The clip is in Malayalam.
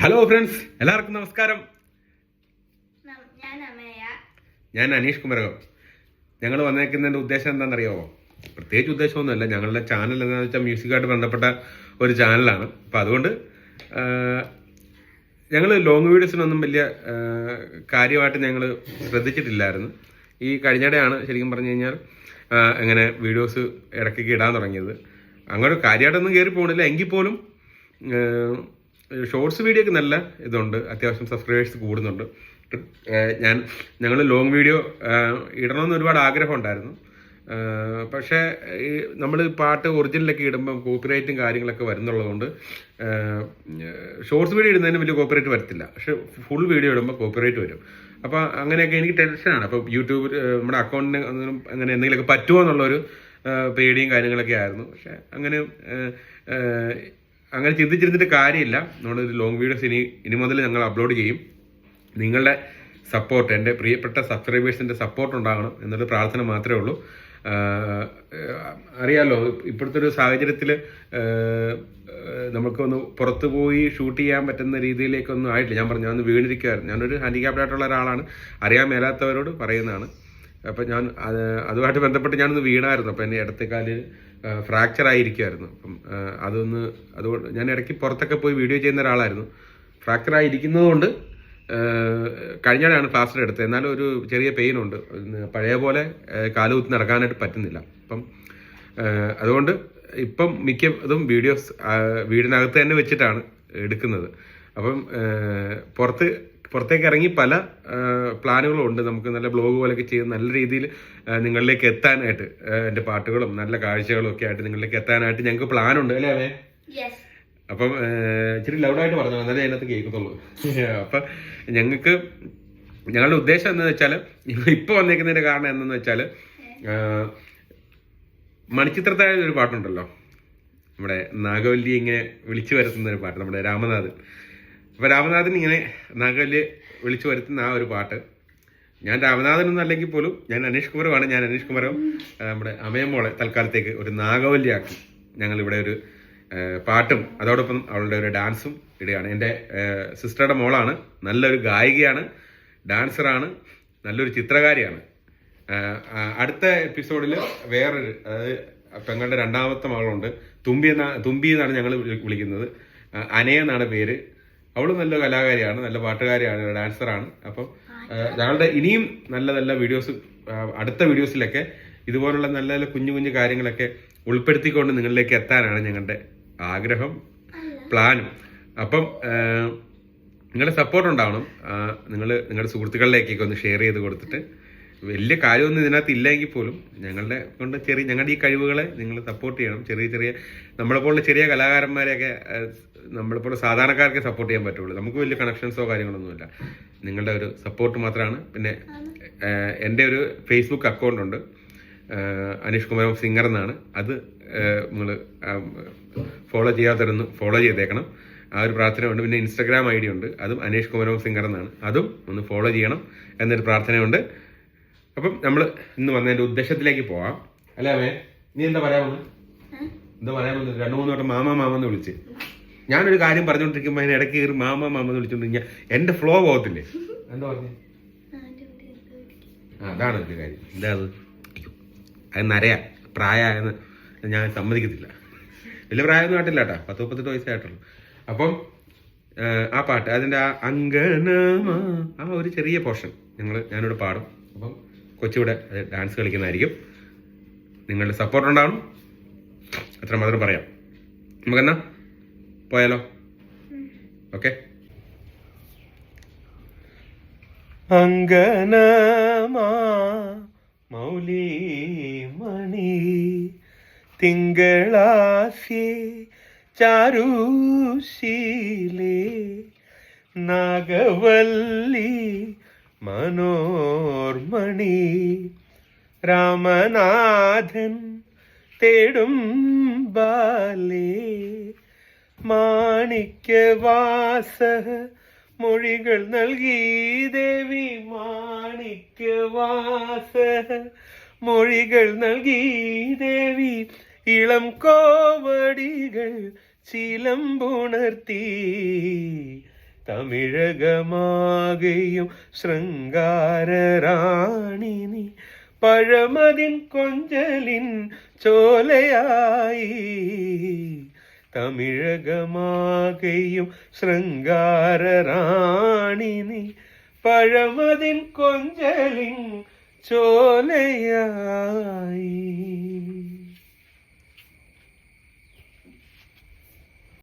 ഹലോ ഫ്രണ്ട്സ്, എല്ലാവർക്കും നമസ്കാരം. ഞാൻ അനീഷ് കുമരകം. ഞങ്ങൾ വന്നേക്കുന്നതിൻ്റെ ഉദ്ദേശം എന്താണെന്നറിയാമോ? പ്രത്യേകിച്ച് ഉദ്ദേശമൊന്നുമല്ല. ഞങ്ങളുടെ ചാനൽ എന്താണെന്ന് വെച്ചാൽ മ്യൂസിക്കായിട്ട് ബന്ധപ്പെട്ട ഒരു ചാനലാണ്. അപ്പോൾ അതുകൊണ്ട് ഞങ്ങൾ ലോങ് വീഡിയോസിനൊന്നും വലിയ കാര്യമായിട്ട് ഞങ്ങൾ ശ്രദ്ധിച്ചിട്ടില്ലായിരുന്നു. ഈ കഴിഞ്ഞിടെയാണ് ശരിക്കും പറഞ്ഞു കഴിഞ്ഞാൽ അങ്ങനെ വീഡിയോസ് ഇടയ്ക്കൊക്കെ ഇടാൻ തുടങ്ങിയത്. അങ്ങനെ കാര്യമായിട്ടൊന്നും കയറി പോകണില്ല. എങ്കിൽ പോലും ഷോർട്സ് വീഡിയോക്ക് നല്ല ഇതുണ്ട്, അത്യാവശ്യം സബ്സ്ക്രൈബേഴ്സ് കൂടുന്നുണ്ട്. ഞങ്ങൾ ലോങ് വീഡിയോ ഇടണമെന്ന് ഒരുപാട് ആഗ്രഹം ഉണ്ടായിരുന്നു. പക്ഷേ നമ്മൾ പാട്ട് ഒറിജിനലൊക്കെ ഇടുമ്പം കോപ്പിറൈറ്റും കാര്യങ്ങളൊക്കെ വരുന്നുള്ളതുകൊണ്ട് ഷോർട്സ് വീഡിയോ ഇടുന്നതിന് വലിയ കോപ്പിറൈറ്റ് വരത്തില്ല. പക്ഷെ ഫുൾ വീഡിയോ ഇടുമ്പോൾ കോപ്പിറൈറ്റ് വരും. അപ്പോൾ അങ്ങനെയൊക്കെ എനിക്ക് ടെൻഷനാണ്. അപ്പോൾ യൂട്യൂബ് നമ്മുടെ അക്കൗണ്ടിന് അങ്ങനെ എന്തെങ്കിലുമൊക്കെ പറ്റുമോ എന്നുള്ളൊരു പേടിയും കാര്യങ്ങളൊക്കെ ആയിരുന്നു. പക്ഷെ അങ്ങനെ ചിന്തിച്ചിരുന്നിട്ട് കാര്യമില്ല. നമ്മളൊരു ലോങ് വീഡിയോസ് ഇനി മുതൽ ഞങ്ങൾ അപ്ലോഡ് ചെയ്യും. നിങ്ങളുടെ സപ്പോർട്ട്, എൻ്റെ പ്രിയപ്പെട്ട സബ്സ്ക്രൈബേഴ്സിൻ്റെ സപ്പോർട്ട് ഉണ്ടാകണം എന്നൊരു പ്രാർത്ഥന മാത്രമേ ഉള്ളൂ. അറിയാമല്ലോ, ഇപ്പോഴത്തെ ഒരു സാഹചര്യത്തിൽ നമുക്കൊന്ന് പുറത്തു പോയി ഷൂട്ട് ചെയ്യാൻ പറ്റുന്ന രീതിയിലേക്കൊന്നും ആയിട്ടില്ല. ഞാനൊന്ന് വീണിരിക്കുമായിരുന്നു. ഞാനൊരു ഹാൻഡിക്യാപ്ഡ് ആയിട്ടുള്ള ഒരാളാണ്. അറിയാൻ മേലാത്തവരോട് പറയുന്നതാണ്. അപ്പം അതുമായിട്ട് ബന്ധപ്പെട്ട് ഞാനൊന്ന് വീണായിരുന്നു. അപ്പം എൻ്റെ ഇടത്തേക്കാല് ഫ്രാക്ചർ ആയിരിക്കുമായിരുന്നു. അപ്പം അതുകൊണ്ട് ഞാൻ ഇടയ്ക്ക് പുറത്തൊക്കെ പോയി വീഡിയോ ചെയ്യുന്ന ഒരാളായിരുന്നു. ഫ്രാക്ചർ ആയിരിക്കുന്നത് കൊണ്ട് കഴിഞ്ഞാണ് പ്ലാസ്റ്റർ എടുത്തത്. എന്നാലും ഒരു ചെറിയ പെയിനുണ്ട്. പഴയ പോലെ കാലുകുത്തി നടക്കാനായിട്ട് പറ്റുന്നില്ല. അപ്പം അതുകൊണ്ട് ഇപ്പം മിക്കതും വീഡിയോസ് വീടിനകത്ത് തന്നെ വെച്ചിട്ടാണ് എടുക്കുന്നത്. അപ്പം പുറത്തേക്ക് ഇറങ്ങി പല പ്ലാനുകളും ഉണ്ട്. നമുക്ക് നല്ല ബ്ലോഗ് പോലെയൊക്കെ ചെയ്ത് നല്ല രീതിയിൽ നിങ്ങളിലേക്ക് എത്താനായിട്ട്, എൻ്റെ പാട്ടുകളും നല്ല കാഴ്ചകളും ഒക്കെ ആയിട്ട് നിങ്ങളിലേക്ക് എത്താനായിട്ട് ഞങ്ങൾക്ക് പ്ലാനുണ്ട്. അല്ലേ അവേ? അപ്പം ഇച്ചിരി ലൗഡായിട്ട് പറഞ്ഞു, എന്നാലേ അതിനകത്ത് കേൾക്കത്തുള്ളൂ. അപ്പം ഞങ്ങളുടെ ഉദ്ദേശം എന്താണെന്ന് വെച്ചാൽ, ഇപ്പോൾ വന്നേക്കുന്നതിൻ്റെ കാരണം എന്തെന്ന് വെച്ചാൽ, മണിച്ചിത്രത്താഴ് ഒരു പാട്ടുണ്ടല്ലോ, നമ്മുടെ നാഗവല്ലി ഇങ്ങനെ വിളിച്ചു വരുത്തുന്ന ഒരു പാട്ട്, നമ്മുടെ രാമനാഥൻ. അപ്പോൾ രാമനാഥൻ ഇങ്ങനെ നാഗവല്ലി വിളിച്ചു വരുത്തുന്ന ആ ഒരു പാട്ട്. ഞാൻ രാമനാഥനൊന്നും അല്ലെങ്കിൽ പോലും ഞാൻ അനീഷ് കുമരമാണ്. ഞാൻ അനീഷ് കുമരകം നമ്മുടെ അമയമോളെ തൽക്കാലത്തേക്ക് ഒരു നാഗവല്ലിയാക്കി ഞങ്ങളിവിടെ ഒരു പാട്ടും അതോടൊപ്പം അവളുടെ ഒരു ഡാൻസും ഇടുകയാണ്. എൻ്റെ സിസ്റ്ററുടെ മോളാണ്. നല്ലൊരു ഗായികയാണ്, ഡാൻസറാണ്, നല്ലൊരു ചിത്രകാരിയാണ്. അടുത്ത എപ്പിസോഡിൽ വേറൊരു, അതായത് പെങ്ങളുടെ രണ്ടാമത്തെ മകളുണ്ട്, തുമ്പി എന്നാണ് ഞങ്ങൾ വിളിക്കുന്നത്. അനയെന്നാണ് പേര്. അവൾ നല്ല കലാകാരിയാണ്, നല്ല പാട്ടുകാരിയാണ്, ഡാൻസറാണ്. അപ്പം ഞങ്ങളുടെ ഇനിയും നല്ല നല്ല വീഡിയോസ്, അടുത്ത വീഡിയോസിലൊക്കെ ഇതുപോലുള്ള നല്ല നല്ല കുഞ്ഞു കുഞ്ഞു കാര്യങ്ങളൊക്കെ ഉൾപ്പെടുത്തിക്കൊണ്ട് നിങ്ങളിലേക്ക് എത്താനാണ് ഞങ്ങളുടെ ആഗ്രഹം, പ്ലാനും. അപ്പം നിങ്ങളുടെ സപ്പോർട്ട് ഉണ്ടാവണം. നിങ്ങളുടെ സുഹൃത്തുക്കളിലേക്കൊക്കെ ഒന്ന് ഷെയർ ചെയ്ത് കൊടുത്തിട്ട്, വലിയ കാര്യമൊന്നും ഇതിനകത്ത് ഇല്ലെങ്കിൽ പോലും ഞങ്ങളുടെ ഈ കഴിവുകളെ നിങ്ങൾ സപ്പോർട്ട് ചെയ്യണം. ചെറിയ നമ്മളെപ്പോലുള്ള ചെറിയ കലാകാരന്മാരെയൊക്കെ നമ്മളെപ്പോലെ സാധാരണക്കാർക്ക് സപ്പോർട്ട് ചെയ്യാൻ പറ്റുള്ളൂ. നമുക്ക് വലിയ കണക്ഷൻസോ കാര്യങ്ങളൊന്നുമില്ല. നിങ്ങളുടെ ഒരു സപ്പോർട്ട് മാത്രമാണ്. പിന്നെ എൻ്റെ ഒരു ഫേസ്ബുക്ക് അക്കൗണ്ട് ഉണ്ട്, അനീഷ് കുമരം സിംഗർ എന്നാണ്. അത് നിങ്ങൾ ഫോളോ ചെയ്യാത്തവരൊന്ന് ഫോളോ ചെയ്തേക്കണം. ആ ഒരു പ്രാർത്ഥനയുണ്ട്. പിന്നെ ഇൻസ്റ്റാഗ്രാം ID ഉണ്ട്, അതും അനീഷ് കുമരം സിംഗർ എന്നാണ്. അതും ഒന്ന് ഫോളോ ചെയ്യണം എന്നൊരു പ്രാർത്ഥനയുണ്ട്. അപ്പം നമ്മൾ ഇന്ന് വന്നതിൻ്റെ ഉദ്ദേശത്തിലേക്ക് പോവാം. അല്ലേ അവേ? നീ എന്താ പറയാമെന്ന് 2-3 വട്ടം മാമെന്ന് വിളിച്ച്. ഞാനൊരു കാര്യം പറഞ്ഞുകൊണ്ടിരിക്കുമ്പോൾ അതിന് ഇടയ്ക്ക് കയറി മാമെന്ന് വിളിച്ചോണ്ടിരിക്കുക. എൻ്റെ ഫ്ലോ പോകത്തില്ലേ? എന്താ പറഞ്ഞു? അതാണ് ഒരു കാര്യം. എന്താ അത് നരയാ, പ്രായമായെന്ന് ഞാൻ സമ്മതിക്കത്തില്ല. വലിയ പ്രായമൊന്നും ആയിട്ടില്ല കേട്ടോ, 10-38 വയസ്സായിട്ടുള്ളൂ. അപ്പം ആ പാട്ട്, അതിൻ്റെ ആ അങ്കണമാ, ആ ഒരു ചെറിയ പോർഷൻ ഞാനിവിടെ പാടും. അപ്പം കൊച്ചിവിടെ ഡാൻസ് കളിക്കുന്നതായിരിക്കും. നിങ്ങളുടെ സപ്പോർട്ട് ഉണ്ടാവണം, അത്രമാത്രം പറയാം. നമുക്കെന്നാ പോയാലോ? ഓക്കെ. അങ്കണമാ മൗലി മണി തിങ്കളാസ്യേ ചാരുശീലേ നാഗവല്ലി മനോർമണി രാമനാഥൻ തേടും ബാലേ മാണിക്യവാസ മൊഴികൾ നൽകി ദേവി, മാണിക്യവാസ മൊഴികൾ നൽകി ദേവി, ഇളം കോവടികൾ ചിലമ്പുണർത്തി തമിഴകമാകെയും ശൃംഗാരറാണി നീ പഴമതിൻ കൊഞ്ചലിൻ ചോലയായി തമിഴകമാകെയും ശൃംഗാരറാണി നീ പഴമതിൻ കൊഞ്ചലിൻ ചോലയായി